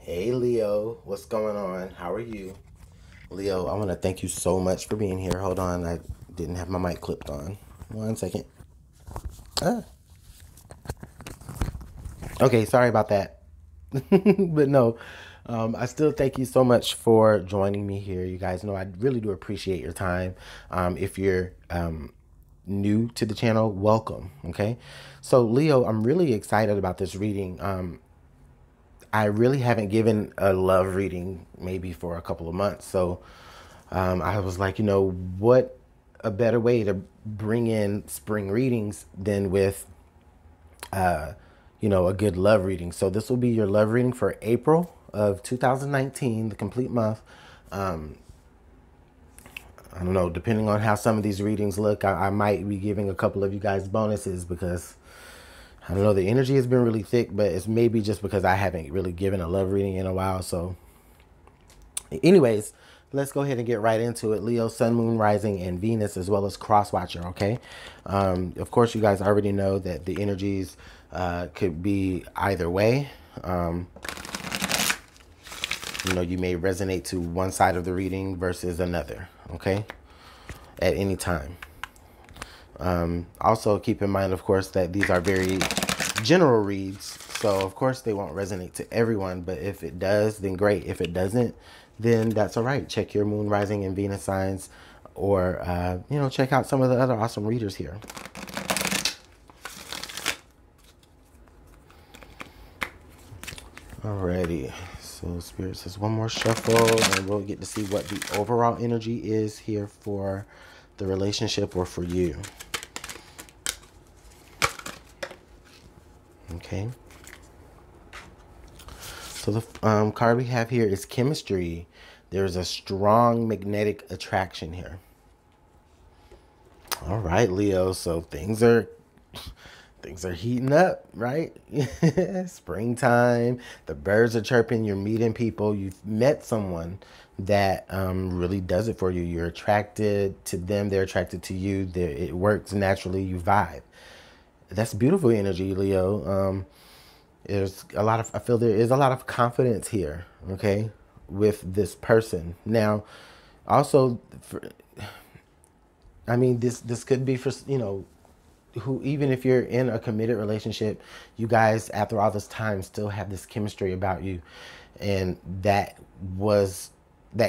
Hey Leo, what's going on? How are you? Leo, I want to thank you so much for being here. Hold on, I didn't have my mic clipped on. 1 second. Ah. Okay, sorry about that. But no, I still thank you so much for joining me here. You guys know I really do appreciate your time. If you're new to the channel, welcome. Okay, so Leo, I'm really excited about this reading. I really haven't given a love reading maybe for a couple of months. So I was like, what a better way to bring in spring readings than with, a good love reading. So this will be your love reading for April of 2019, the complete month. I don't know, depending on how some of these readings look, I might be giving a couple of you guys bonuses because I don't know, the energy has been really thick, but it's maybe just because I haven't really given a love reading in a while. So anyways, let's go ahead and get right into it. Leo, Sun, Moon, Rising, and Venus, as well as Cross Watcher, okay? Of course, you guys already know that the energies could be either way. You may resonate to one side of the reading versus another, okay? At any time. Also, keep in mind, of course, that these are very general reads. So, of course, they won't resonate to everyone. But if it does, then great. If it doesn't, then that's all right. Check your Moon, Rising, and Venus signs. Or, check out some of the other awesome readers here. Alrighty. So, Spirit says one more shuffle. And we'll get to see what the overall energy is here for the relationship or for you. Okay. So the card we have here is chemistry. There's a strong magnetic attraction here. All right, Leo. So things are heating up, right? Springtime. The birds are chirping. You're meeting people. You've met someone that really does it for you. You're attracted to them. They're attracted to you. It works naturally. You vibe. That's beautiful energy, Leo. I feel there is a lot of confidence here, okay, with this person. Now, also, this could be for, who, even if you're in a committed relationship, you guys, after all this time, still have this chemistry about you. And that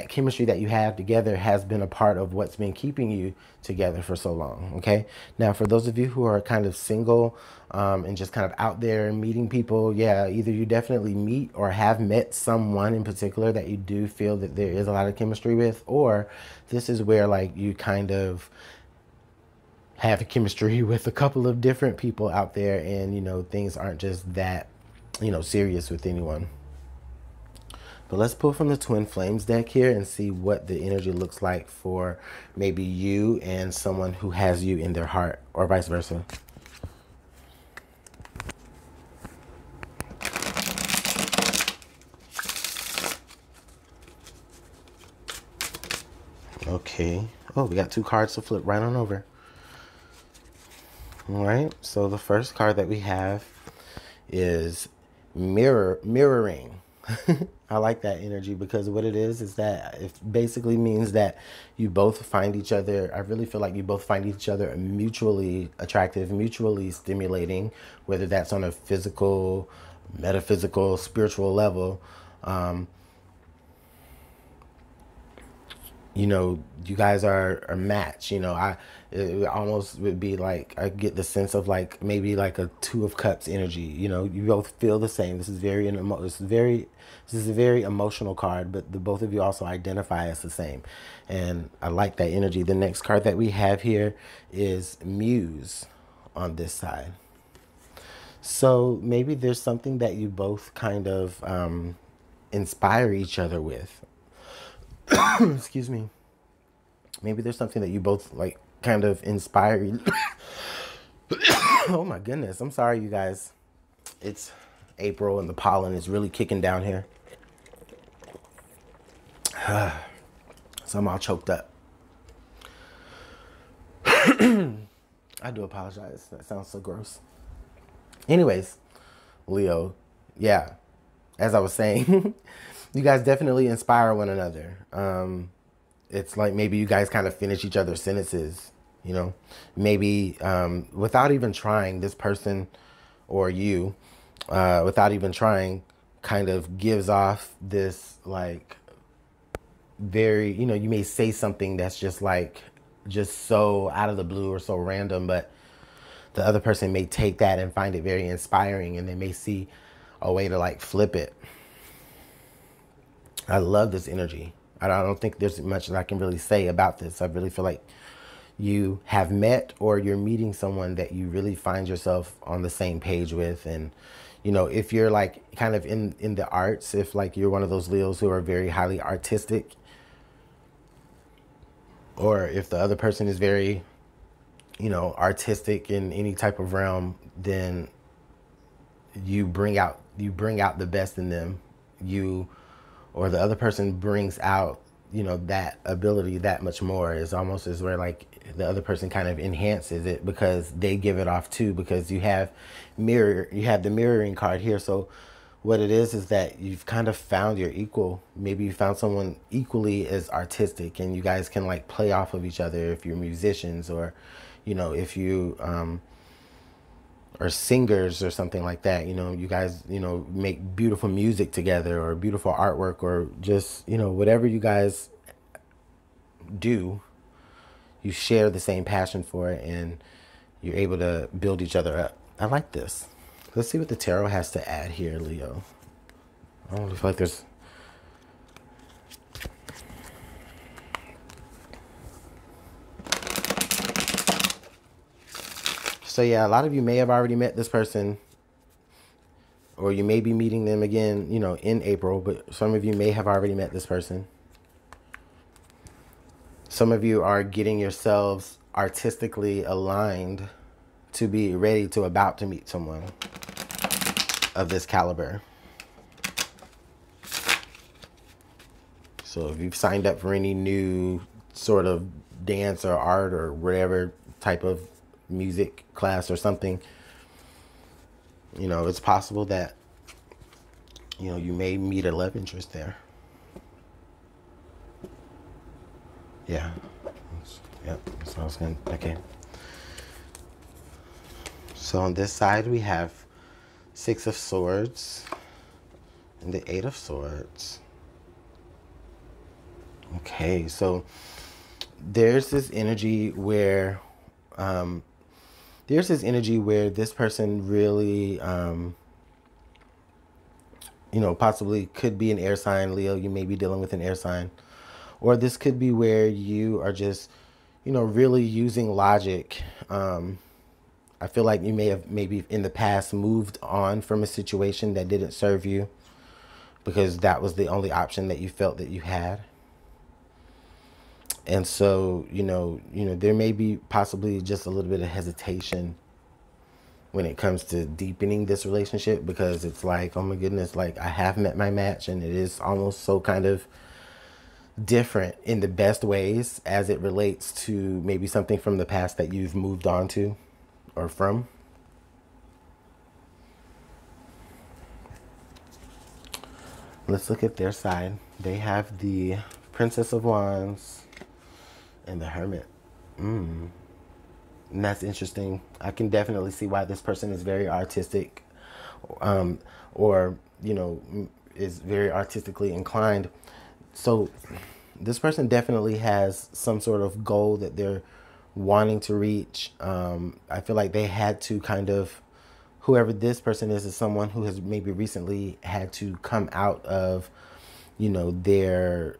chemistry that you have together has been a part of what's been keeping you together for so long. Okay. Now, for those of you who are kind of single and just kind of out there meeting people, yeah, either you definitely meet or have met someone in particular that you do feel that there is a lot of chemistry with, or this is where like you kind of have a chemistry with a couple of different people out there, and things aren't just that serious with anyone. But let's pull from the Twin Flames deck here and see what the energy looks like for maybe you and someone who has you in their heart, or vice versa. Okay. Oh, we got two cards to flip right on over. All right. So the first card that we have is mirroring. I like that energy because what it is that it basically means that you both find each other. I really feel like you both find each other mutually attractive, mutually stimulating, whether that's on a physical, metaphysical, spiritual level. You guys are a match. It almost would be like, I get the sense of like maybe like a Two of Cups energy. You both feel the same. This is a very emotional card, but the both of you also identify as the same, and I like that energy. The next card that we have here is Muse on this side. So maybe there's something that you both kind of inspire each other with. Excuse me. Maybe there's something that you both like kind of inspire. Oh my goodness. I'm sorry, you guys. It's April and the pollen is really kicking down here. So I'm all choked up. I do apologize. That sounds so gross. Anyways, Leo, yeah. as I was saying, you guys definitely inspire one another. It's like maybe you guys kind of finish each other's sentences, you know, maybe without even trying, this person or you, without even trying, kind of gives off this like very, you know, you may say something that's just like, just so out of the blue or so random, but the other person may take that and find it very inspiring, and they may see a way to like flip it. I love this energy. I don't think there's much that I can really say about this. I really feel like you have met or you're meeting someone that you really find yourself on the same page with. And, you know, if you're like kind of in the arts, if like you're one of those Leos who are very highly artistic, or if the other person is very, you know, artistic in any type of realm, then you bring out the best in them. You or the other person brings out, you know, that ability that much more. Is almost as where like the other person kind of enhances it because they give it off too, because you have the mirroring card here. So what it is that you've kind of found your equal. Maybe you found someone equally as artistic, and you guys can like play off of each other if you're musicians, or, you know, if you or singers or something like that. You know, you guys, you know, make beautiful music together, or beautiful artwork, or just, you know, whatever you guys do, you share the same passion for it, and you're able to build each other up. I like this. Let's see what the tarot has to add here, Leo. I don't feel like there's... So yeah, a lot of you may have already met this person, or you may be meeting them again, you know, in April, but some of you may have already met this person. Some of you are getting yourselves artistically aligned to be ready to about to meet someone of this caliber. So if you've signed up for any new sort of dance or art or whatever type of music class or something, you know, it's possible that, you know, you may meet a love interest there. Yeah. Yep. That's what I was going to... Okay. So on this side, we have Six of Swords and the Eight of Swords. Okay. So there's this energy where... this person really, you know, possibly could be an air sign. Leo, you may be dealing with an air sign. Or this could be where you are just, you know, really using logic. I feel like you may have maybe in the past moved on from a situation that didn't serve you, because that was the only option that you felt that you had. And so, you know, there may be possibly just a little bit of hesitation when it comes to deepening this relationship, because it's like, oh my goodness, like I have met my match, and it is almost so kind of different in the best ways as it relates to maybe something from the past that you've moved on to or from. Let's look at their side. They have the Princess of Wands and the Hermit. And that's interesting. I can definitely see why this person is very artistic, or, you know, is very artistically inclined. So this person definitely has some sort of goal that they're wanting to reach. I feel like they had to kind of, whoever this person is someone who has maybe recently had to come out of, you know, their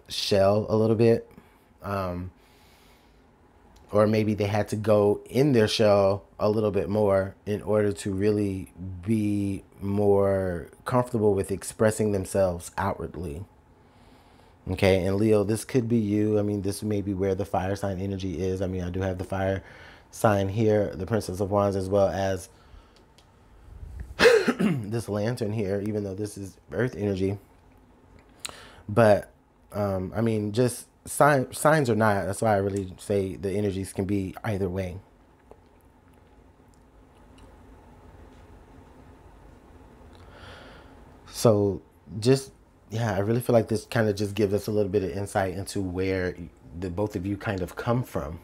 shell a little bit. Or maybe they had to go in their shell a little bit more in order to really be more comfortable with expressing themselves outwardly. Okay, and Leo, this could be you. I mean, this may be where the fire sign energy is. I mean, I do have the fire sign here, the Princess of Wands, as well as this lantern here, even though this is earth energy. But, I mean, just signs or not, that's why I really say the energies can be either way. So just, yeah, I really feel like this kind of just gives us a little bit of insight into where the both of you kind of come from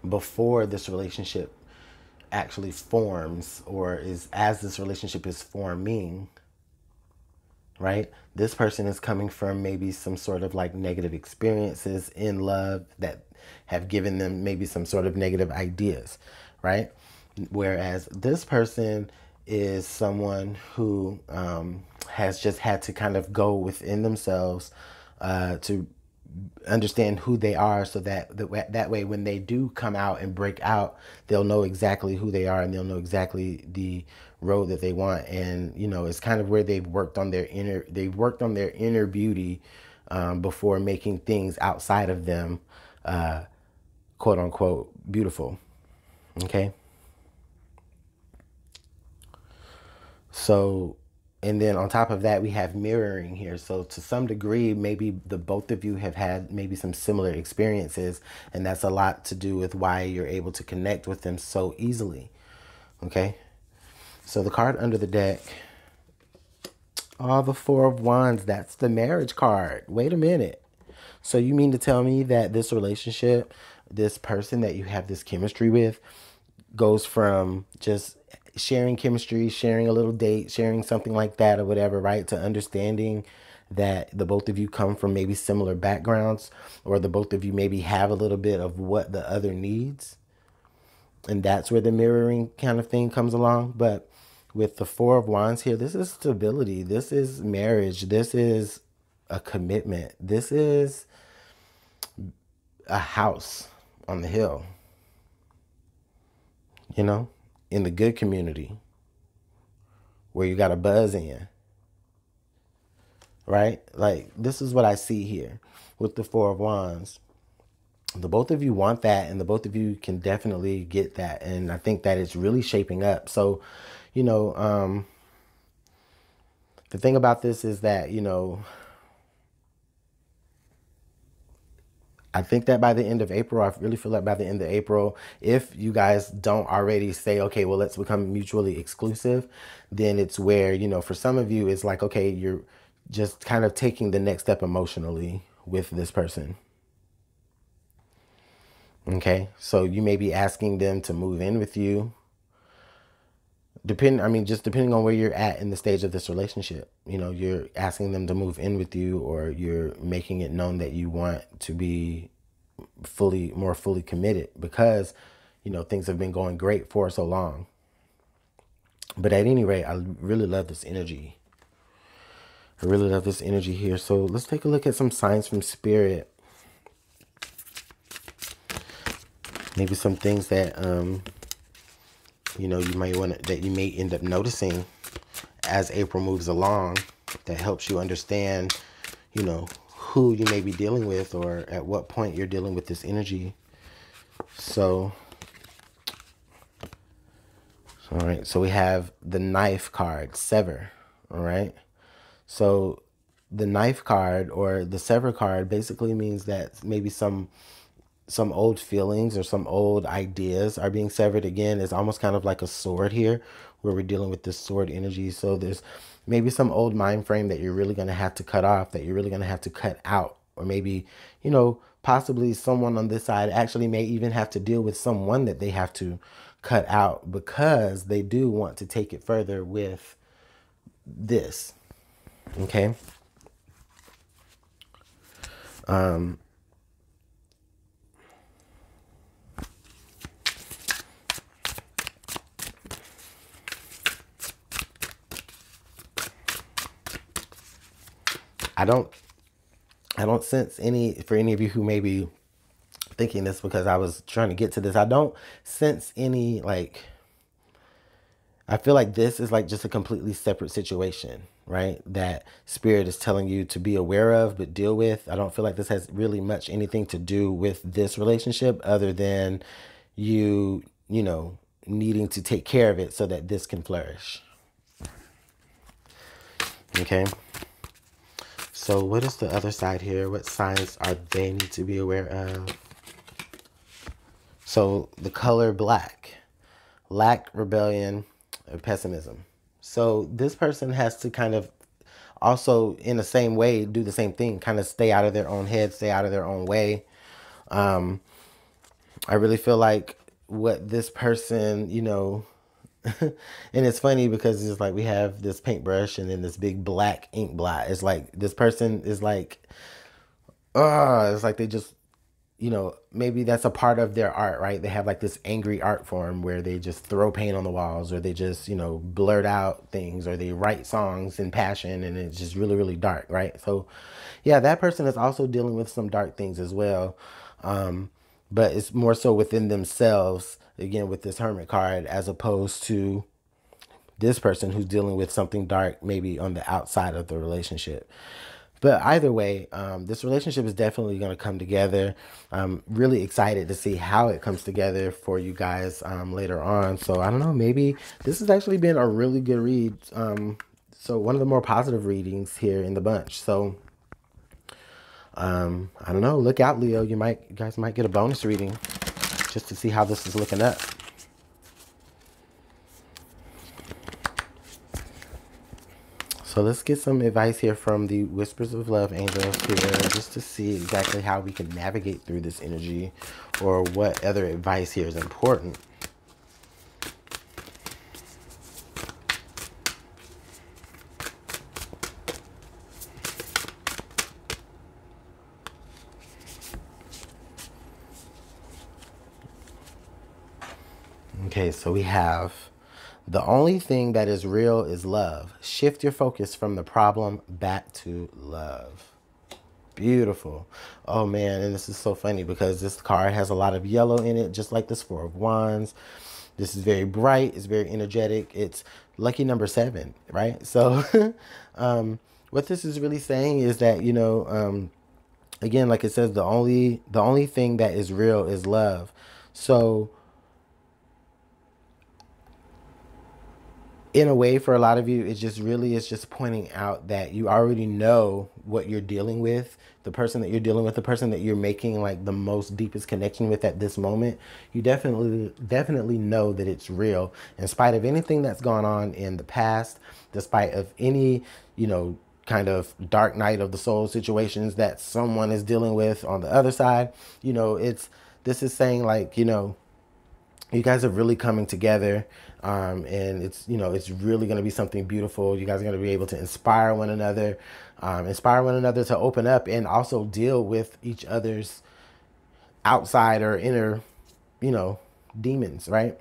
before this relationship actually forms, or is as this relationship is forming, right? This person is coming from maybe some sort of like negative experiences in love that have given them maybe some sort of negative ideas, right? Whereas this person is someone who has just had to kind of go within themselves to understand who they are, so that that way when they do come out and break out, they'll know exactly who they are, and they'll know exactly the road that they want. And you know, it's kind of where they've worked on their inner beauty before making things outside of them quote unquote beautiful. Okay, so, and then on top of that, we have mirroring here. So to some degree, maybe the both of you have had maybe some similar experiences, and that's a lot to do with why you're able to connect with them so easily. Okay, so the card under the deck, the Four of Wands, that's the marriage card. Wait a minute. So you mean to tell me that this relationship, this person that you have this chemistry with, goes from just sharing chemistry, sharing a little date, sharing something like that or whatever, right, to understanding that the both of you come from maybe similar backgrounds, or the both of you maybe have a little bit of what the other needs. And that's where the mirroring kind of thing comes along. But with the Four of Wands here, this is stability. This is marriage. This is a commitment. This is a house on the hill, you know, in the good community where you got a buzz in, right? Like, this is what I see here with the Four of Wands. The both of you want that, and the both of you can definitely get that. And I think that it's really shaping up. So, you know, the thing about this is that, you know, I think that by the end of April, I really feel like by the end of April, if you guys don't already say, okay, well, let's become mutually exclusive, then it's where, you know, for some of you, it's like, okay, you're just kind of taking the next step emotionally with this person. Okay, so you may be asking them to move in with you. Just depending on where you're at in the stage of this relationship, you know, you're asking them to move in with you, or you're making it known that you want to be more fully committed, because, you know, things have been going great for so long. But at any rate, I really love this energy. I really love this energy here. So let's take a look at some signs from Spirit. Maybe some things that, you know, that you may end up noticing as April moves along, that helps you understand, you know, who you may be dealing with, or at what point you're dealing with this energy. So, all right, so we have the Knife card, Sever, all right? So the Knife card, or the Sever card, basically means that maybe some old feelings or some old ideas are being severed. Again, it's almost kind of like a sword here, where we're dealing with this sword energy. So there's maybe some old mind frame that you're really going to have to cut off, that you're really going to have to cut out. Or maybe, you know, possibly someone on this side actually may even have to deal with someone that they have to cut out, because they do want to take it further with this. Okay. I don't sense any, for any of you who may be thinking this because I was trying to get to this, I don't sense any, like, I feel like this is like just a completely separate situation, right? That Spirit is telling you to be aware of, but deal with. I don't feel like this has really much anything to do with this relationship, other than you know, needing to take care of it so that this can flourish. Okay. So what is the other side here? What signs are they need to be aware of? So the color black, lack, rebellion, or pessimism. So this person has to kind of also in the same way do the same thing, kind of stay out of their own head, stay out of their own way. I really feel like what this person, you know, and it's funny because it's like we have this paintbrush and then this big black ink blot. It's like this person is like, it's like they just, you know, maybe that's a part of their art, right? They have like this angry art form where they just throw paint on the walls, or they just, you know, blurt out things, or they write songs in passion and it's just really, really dark, right? So yeah, that person is also dealing with some dark things as well. But it's more so within themselves, again, with this Hermit card, as opposed to this person who's dealing with something dark, maybe on the outside of the relationship. But either way, this relationship is definitely going to come together. I'm really excited to see how it comes together for you guys later on. So I don't know, maybe this has actually been a really good read. So one of the more positive readings here in the bunch. So I don't know, look out, Leo. You guys might get a bonus reading just to see how this is looking up. So let's get some advice here from the Whispers of Love angels here, just to see exactly how we can navigate through this energy, or what other advice here is important. Okay, so we have, the only thing that is real is love. Shift your focus from the problem back to love. Beautiful. Oh man, and this is so funny because this card has a lot of yellow in it, just like this Four of Wands. This is very bright. It's very energetic. It's lucky number 7, right? So what this is really saying is that, you know, again, like it says, the only thing that is real is love. So in a way, for a lot of you, it just really is just pointing out that you already know what you're dealing with. The person that you're dealing with, the person that you're making like the most deepest connection with at this moment, you definitely know that it's real, in spite of anything that's gone on in the past, despite of any, you know, kind of dark night of the soul situations that someone is dealing with on the other side. You know, this is saying, like, you know, you guys are really coming together, and it's, you know, it's really going to be something beautiful. You guys are going to be able to inspire one another to open up and also deal with each other's outside or inner, you know, demons, right?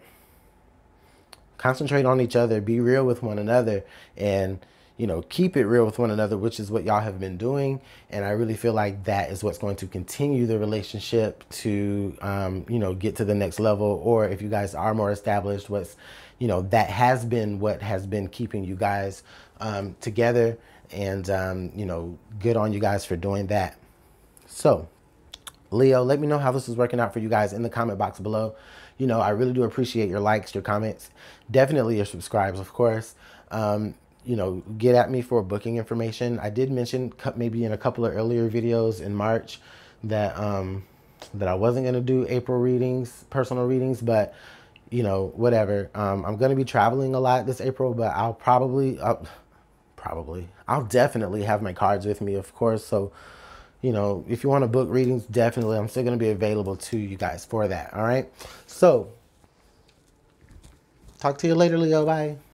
Concentrate on each other, be real with one another, and, you know, keep it real with one another, which is what y'all have been doing. And I really feel like that is what's going to continue the relationship to, you know, get to the next level. Or if you guys are more established, what's, you know, that has been what has been keeping you guys together. And, you know, good on you guys for doing that. So Leo, let me know how this is working out for you guys in the comment box below. You know, I really do appreciate your likes, your comments, definitely your subscribes, of course. You know, get at me for booking information. I did mention maybe in a couple of earlier videos in March that that I wasn't going to do April readings, personal readings, but, you know, whatever. I'm going to be traveling a lot this April, but I'll I'll definitely have my cards with me, of course. So, you know, if you want to book readings, definitely, I'm still going to be available to you guys for that. All right. So talk to you later, Leo. Bye.